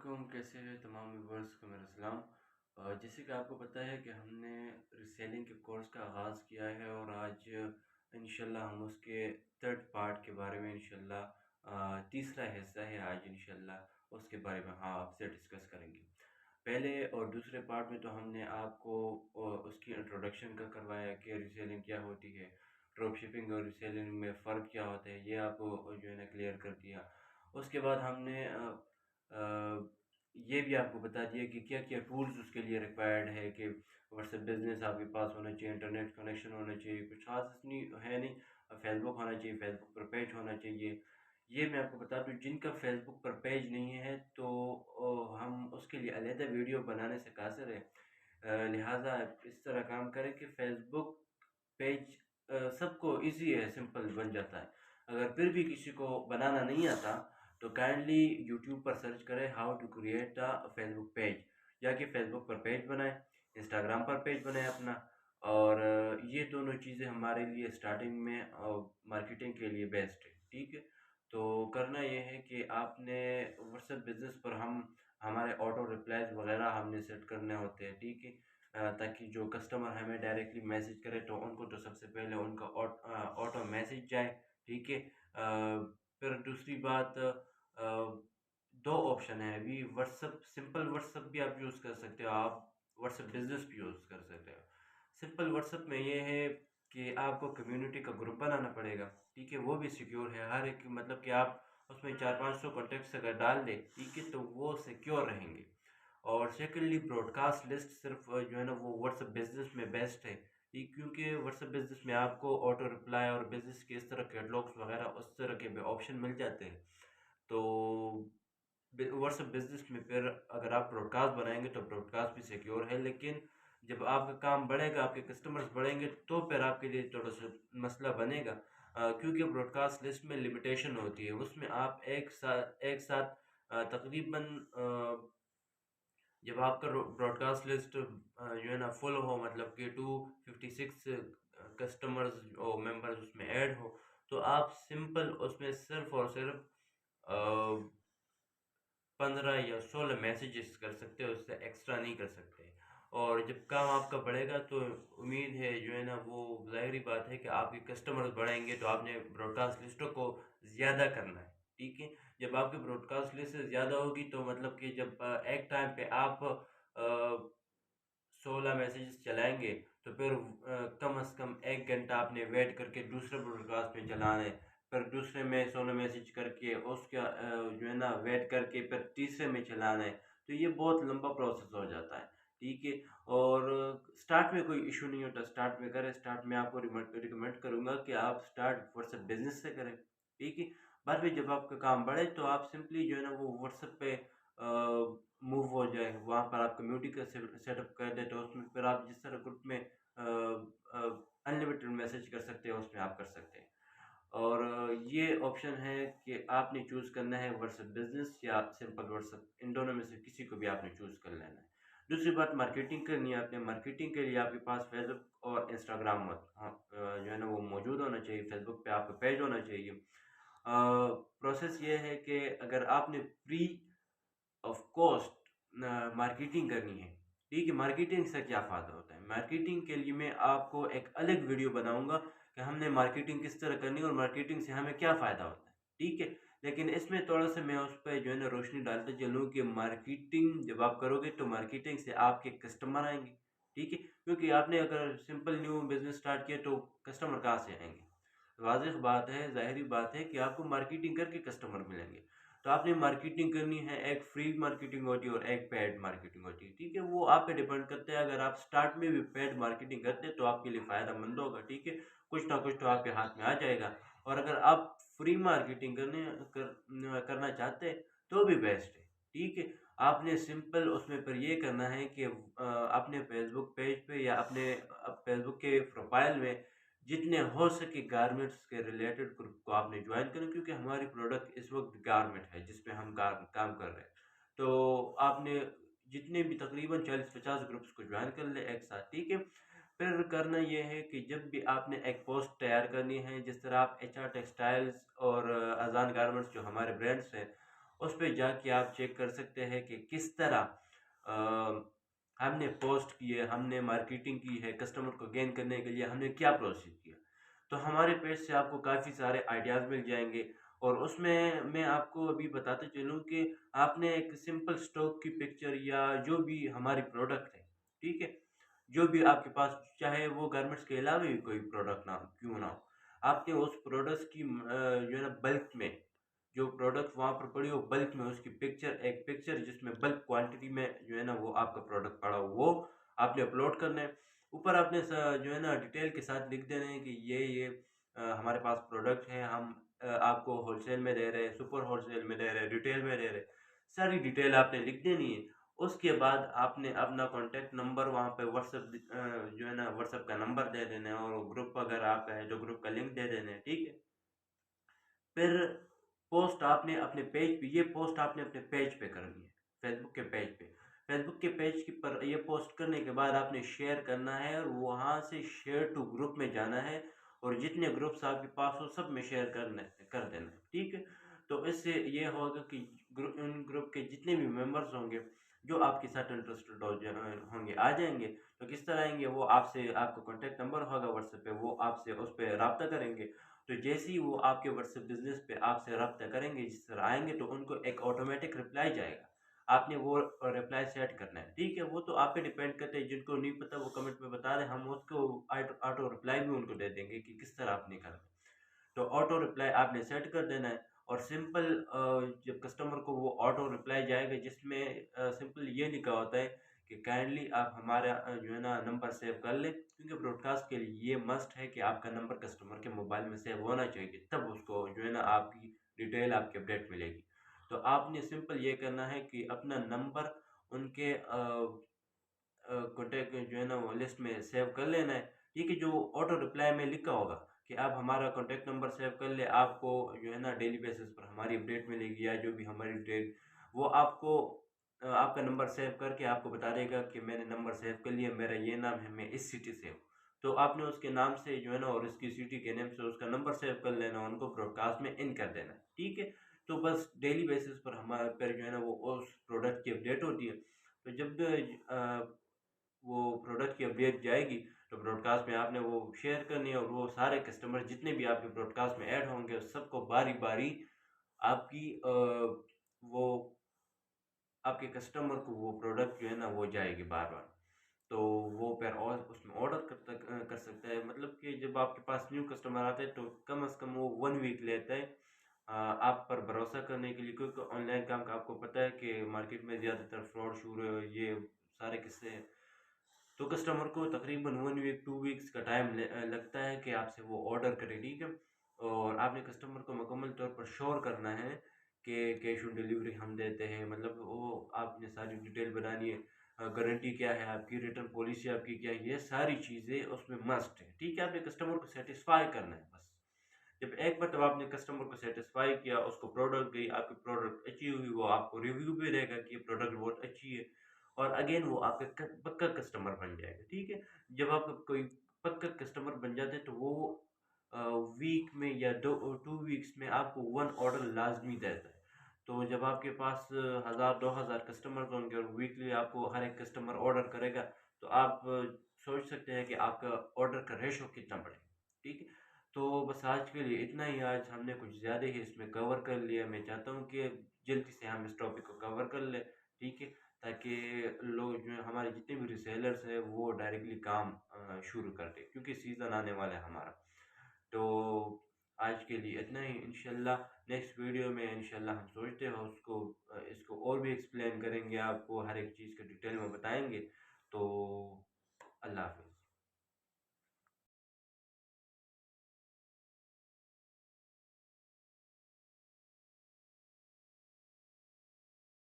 वालेकुम, कैसे हैं तमाम व्यूवर्स को मेरा सलाम। जैसे कि आपको पता है कि हमने रीसेलिंग के कोर्स का आगाज़ किया है और आज इंशाल्लाह हम उसके थर्ड पार्ट के बारे में तीसरा हिस्सा है आज इंशाल्लाह उसके बारे में आपसे डिस्कस करेंगे। पहले और दूसरे पार्ट में तो हमने आपको उसकी इंट्रोडक्शन का करवाया कि रीसेलिंग क्या होती है, ड्रॉप शिपिंग और रीसेलिंग में फ़र्क क्या होता है, ये आपको जो है ना क्लियर कर दिया। उसके बाद हमने अ, ये भी आपको बता दिया कि क्या-क्या टूल्स उसके लिए रिक्वायर्ड है कि व्हाट्सएप बिज़नेस आपके पास होना चाहिए, इंटरनेट कनेक्शन होना चाहिए, कुछ ख़ास इतनी है नहीं। फेसबुक होना चाहिए, फेसबुक पर पेज होना चाहिए। ये मैं आपको बता दूँ जिनका फेसबुक पर पेज नहीं है तो हम उसके लिए अलहदा वीडियो बनाने से कासिर है। लिहाजा इस तरह काम करें कि फेसबुक पेज सबको ईज़ी है, सिंपल बन जाता है। अगर फिर भी किसी को बनाना नहीं आता तो काइंडली यूट्यूब पर सर्च करें how to create a Facebook page. जाके फेसबुक पर पेज बनाएं, इंस्टाग्राम पर पेज बनाएं अपना। और ये दोनों चीज़ें हमारे लिए स्टार्टिंग में मार्केटिंग के लिए बेस्ट है। ठीक है, तो करना ये है कि आपने व्हाट्सएप बिजनेस पर हम हमारे ऑटो रिप्लाईज वगैरह हमने सेट करने होते हैं। ठीक है, ताकि जो कस्टमर हमें डायरेक्टली मैसेज करे तो उनको तो सबसे पहले उनका ऑटो मैसेज जाए। ठीक है, फिर दूसरी बात, दो ऑप्शन है अभी। व्हाट्सएप सिंपल व्हाट्सएप भी आप यूज़ कर सकते हो, आप व्हाट्सएप बिजनेस भी यूज़ कर सकते हो। सिंपल व्हाट्सएप में ये है कि आपको कम्युनिटी का ग्रुप बनाना पड़ेगा। ठीक है, वो भी सिक्योर है, हर एक मतलब कि आप उसमें 400-500 कॉन्टेक्ट्स अगर डाल दें, ठीक है, तो वो सिक्योर रहेंगे। और सेकेंडली ब्रॉडकास्ट लिस्ट सिर्फ जो है ना वो व्हाट्सएप बिजनेस में बेस्ट है। ये क्योंकि व्हाट्सएप बिजनेस में आपको ऑटो रिप्लाई और बिजनेस के इस तरह कैटलॉग्स वगैरह उस तरह के भी ऑप्शन मिल जाते हैं। तो व्हाट्सएप बिजनेस में फिर अगर आप ब्रॉडकास्ट बनाएंगे तो ब्रॉडकास्ट भी सिक्योर है, लेकिन जब आपका काम बढ़ेगा, आपके कस्टमर्स बढ़ेंगे, तो फिर आपके लिए थोड़ा सा मसला बनेगा। क्योंकि ब्रॉडकास्ट लिस्ट में लिमिटेशन होती है, उसमें आप एक साथ तकरीबन जब आपका ब्रॉडकास्ट लिस्ट जो है ना फुल हो, मतलब कि 256 कस्टमर्स और मेंबर्स उसमें ऐड हो, तो आप सिंपल उसमें सिर्फ और सिर्फ 15 या 16 मैसेजेस कर सकते हो, उससे एक्स्ट्रा नहीं कर सकते। और जब काम आपका बढ़ेगा तो उम्मीद है जो है ना वो ज़ाहिर बात है कि आपके कस्टमर्स बढ़ेंगे, तो आपने ब्रॉडकास्ट लिस्टों को ज़्यादा करना है। ठीक है, जब आपकी ब्रॉडकास्ट लिस्ट ज़्यादा होगी तो मतलब कि जब एक टाइम पे आप 16 मैसेजेस चलाएंगे तो फिर कम से कम 1 घंटा आपने वेट करके दूसरे ब्रॉडकास्ट में चलाना है। फिर दूसरे में 16 मैसेज करके उसका जो है ना वेट करके फिर तीसरे में चलाना है। तो ये बहुत लंबा प्रोसेस हो जाता है। ठीक है, और स्टार्ट में कोई इशू नहीं होता, स्टार्ट में करें। स्टार्ट में आपको रिकमेंड करूंगा कि आप स्टार्ट व्हाट्सएप बिजनेस से करें। ठीक है, बाद में जब आपका काम बढ़े तो आप सिंपली जो है ना वो व्हाट्सएप पे मूव हो जाए, वहाँ पर आप कम्युनिटी का सेटअप कर दें, तो उसमें फिर आप जिस तरह ग्रुप में अनलिमिटेड मैसेज कर सकते हैं, उसमें आप कर सकते हैं। और ये ऑप्शन है कि आपने चूज़ करना है व्हाट्सएप बिजनेस या सिंपल व्हाट्सएप, इन दोनों में से किसी को भी आपने चूज़ कर लेना है। दूसरी बात, मार्केटिंग करनी है आपने। मार्केटिंग के लिए आपके पास फेसबुक और इंस्टाग्राम जो है ना वो मौजूद होना चाहिए। फेसबुक पे आपका पेज होना चाहिए। प्रोसेस ये है कि अगर आपने फ्री ऑफ कॉस्ट मार्केटिंग करनी है, ठीक है, मार्केटिंग से क्या फ़ायदा होता है, मार्केटिंग के लिए मैं आपको एक अलग वीडियो बनाऊंगा कि हमने मार्केटिंग किस तरह करनी है और मार्केटिंग से हमें क्या फ़ायदा होता है। ठीक है, लेकिन इसमें थोड़ा सा मैं उस पर जो है ना रोशनी डालते चलूँ कि मार्केटिंग जब आप करोगे तो मार्केटिंग से आपके कस्टमर आएंगे। ठीक है, क्योंकि आपने अगर सिंपल न्यू बिजनेस स्टार्ट किया तो कस्टमर कहाँ से आएंगे? वाज़ेह बात है, ज़ाहिरी बात है कि आपको मार्केटिंग करके कस्टमर मिलेंगे। तो आपने मार्केटिंग करनी है, एक फ्री मार्केटिंग होती है और एक पेड मार्केटिंग होती है। ठीक है, वो आप पे डिपेंड करते हैं। अगर आप स्टार्ट में भी पेड मार्केटिंग करते हैं तो आपके लिए फ़ायदेमंद होगा। ठीक है, कुछ ना कुछ तो आपके हाथ में आ जाएगा। और अगर आप फ्री मार्केटिंग करना चाहते हैं तो भी बेस्ट है। ठीक है, आपने सिंपल उसमें पर ये करना है कि अपने फेसबुक पेज पे या अपने फेसबुक के प्रोफाइल में जितने हो सके गारमेंट्स के रिलेटेड ग्रुप को आपने ज्वाइन करें, क्योंकि हमारी प्रोडक्ट इस वक्त गारमेंट है जिसमें हम काम कर रहे हैं। तो आपने जितने भी तकरीबन 40-50 ग्रुप्स को ज्वाइन कर ले एक साथ। ठीक है, फिर करना ये है कि जब भी आपने एक पोस्ट तैयार करनी है, जिस तरह आप एच आर टेक्सटाइल्स और अजान गारमेंट्स जो हमारे ब्रांड्स हैं उस पे जाके आप चेक कर सकते हैं कि किस तरह हमने पोस्ट की है, हमने मार्केटिंग की है, कस्टमर को गेन करने के लिए हमने क्या प्रोसेस किया। तो हमारे पेज से आपको काफ़ी सारे आइडियाज़ मिल जाएंगे। और उसमें मैं आपको अभी बताते चलूँ कि आपने एक सिंपल स्टॉक की पिक्चर या जो भी हमारी प्रोडक्ट है, ठीक है, जो भी आपके पास, चाहे वो गारमेंट्स के अलावा भी कोई प्रोडक्ट ना क्यों ना हो, आपने उस प्रोडक्ट्स की जो है ना बल्क में, जो प्रोडक्ट वहाँ पर पड़ी हो बल्क में, उसकी पिक्चर, एक पिक्चर जिसमें बल्क क्वांटिटी में जो है ना वो आपका प्रोडक्ट पड़ा हो, वो आपने अपलोड करना है। ऊपर आपने जो है ना डिटेल के साथ लिख देना है कि ये हमारे पास प्रोडक्ट है, हम आपको होलसेल में दे रहे हैं, सुपर होलसेल में दे रहे हैं, रिटेल में दे रहे हैं, सारी डिटेल आपने लिख देनी है। उसके बाद आपने अपना कॉन्टैक्ट नंबर वहाँ पे व्हाट्सएप जो है ना व्हाट्सएप का नंबर दे देना है, और ग्रुप अगर आपका है जो ग्रुप का लिंक दे देना है, ठीक है। फिर पोस्ट आपने अपने पेज पे, ये पोस्ट आपने अपने पेज पे करनी है, फेसबुक के पेज पे। फेसबुक के पेज की पर ये पोस्ट करने के बाद आपने शेयर करना है, और वहाँ से शेयर टू ग्रुप में जाना है, और जितने ग्रुप्स आपके पास हो सब में शेयर कर देना है, ठीक है। तो इससे ये होगा कि उन ग्रुप के जितने भी मेंबर्स होंगे जो आपके साथ इंटरेस्टेड होंगे आ जाएंगे। तो किस तरह आएंगे, वो आपसे, आपका कॉन्टैक्ट नंबर होगा व्हाट्सएप पे, वो आपसे उस पर रब्ता करेंगे। तो जैसे ही वो आपके व्हाट्सएप बिजनेस पे आपसे रब्ता करेंगे, जिस तरह आएंगे, तो उनको एक ऑटोमेटिक रिप्लाई जाएगा। आपने वो रिप्लाई सेट करना है, ठीक है। वो तो आप पे डिपेंड करते हैं, जिनको नहीं पता वो कमेंट में बता दें, हम उसको ऑटो रिप्लाई भी उनको दे देंगे कि किस तरह आपने करना है। तो ऑटो रिप्लाई आपने सेट कर देना है। और सिंपल जब कस्टमर को वो ऑटो रिप्लाई जाएगा, जिसमें सिंपल ये लिखा होता है कि काइंडली आप हमारा जो है ना नंबर सेव कर लें, क्योंकि ब्रॉडकास्ट के लिए ये मस्ट है कि आपका नंबर कस्टमर के मोबाइल में सेव होना चाहिए, तब उसको जो है ना आपकी डिटेल, आपकी अपडेट मिलेगी। तो आपने सिंपल ये करना है कि अपना नंबर उनके कॉन्टैक्ट जो है ना वो लिस्ट में सेव कर लेना है। ठीक है, जो ऑटो रिप्लाई में लिखा होगा कि आप हमारा कॉन्टैक्ट नंबर सेव कर ले, आपको जो है ना डेली बेसिस पर हमारी अपडेट मिलेगी, या जो भी हमारी अपडेट, वो आपको आपका नंबर सेव करके आपको बता देगा कि मैंने नंबर सेव कर लिया, मेरा ये नाम है, मैं इस सिटी से हूँ। तो आपने उसके नाम से जो है ना और उसकी सिटी के नेम से उसका नंबर सेव कर लेना, उनको ब्रॉडकास्ट में इन कर देना, ठीक है। तो बस डेली बेसिस पर हमारे पर जो है ना वो उस प्रोडक्ट की अपडेट होती है। तो जब वो प्रोडक्ट की अपडेट जाएगी, तो ब्रॉडकास्ट में आपने वो शेयर करनी है, और वो सारे कस्टमर जितने भी आपके ब्रॉडकास्ट में ऐड होंगे सबको बारी बारी आपकी वो आपके कस्टमर को वो प्रोडक्ट जो है ना वो जाएगी बार बार। तो वो फिर और उसमें ऑर्डर कर सकता है। मतलब कि जब आपके पास न्यू कस्टमर आता है तो कम से कम वो 1 वीक लेता है आप पर भरोसा करने के लिए, क्योंकि ऑनलाइन काम का आपको पता है कि मार्केट में ज़्यादातर फ्रॉड शुरू है, ये सारे किस्से हैं। तो कस्टमर को तकरीबन 1 वीक 2 वीक्स का टाइम लगता है कि आपसे वो ऑर्डर करे, ठीक है। और आपने कस्टमर को मुकम्मल तौर पर श्योर करना है कि कैश ऑन डिलीवरी हम देते हैं, मतलब वो आपने सारी डिटेल बनानी है, गारंटी क्या है आपकी, रिटर्न पॉलिसी आपकी क्या है, ये सारी चीज़ें उसमें मस्ट है, ठीक है। आपने कस्टमर को सेटिस्फाई करना है बस। जब एक बार आपने कस्टमर को सेटिस्फाई किया, उसको प्रोडक्ट गई, आपकी प्रोडक्ट अच्छी हुई, वो आपको रिव्यू भी देगा कि ये प्रोडक्ट बहुत अच्छी है, और अगेन वो आपका पक्का कस्टमर बन जाएगा, ठीक है। जब आपका कोई पक्का कस्टमर बन जाते हैं तो वो वीक में या 2 वीक्स में आपको 1 ऑर्डर लाजमी देता है। तो जब आपके पास 1000 2000 कस्टमर होंगे और वीकली आपको हर एक कस्टमर ऑर्डर करेगा, तो आप सोच सकते हैं कि आपका ऑर्डर का रेशो कितना बढ़ेगा, ठीक है। तो बस आज के लिए इतना ही। आज हमने कुछ ज़्यादा ही इसमें कवर कर लिया। मैं चाहता हूँ कि जल्दी से हम इस टॉपिक को कवर कर लें, ठीक है, ताकि लोग जो है हमारे जितने भी रिसेलर्स हैं वो डायरेक्टली काम शुरू कर दें, क्योंकि सीज़न आने वाला है हमारा। तो आज के लिए इतना ही। इंशाल्लाह नेक्स्ट वीडियो में इंशाल्लाह हम सोचते हैं उसको इसको और भी एक्सप्लेन करेंगे, आपको हर एक चीज़ का डिटेल में बताएंगे। तो अल्लाह हाफ़िज़।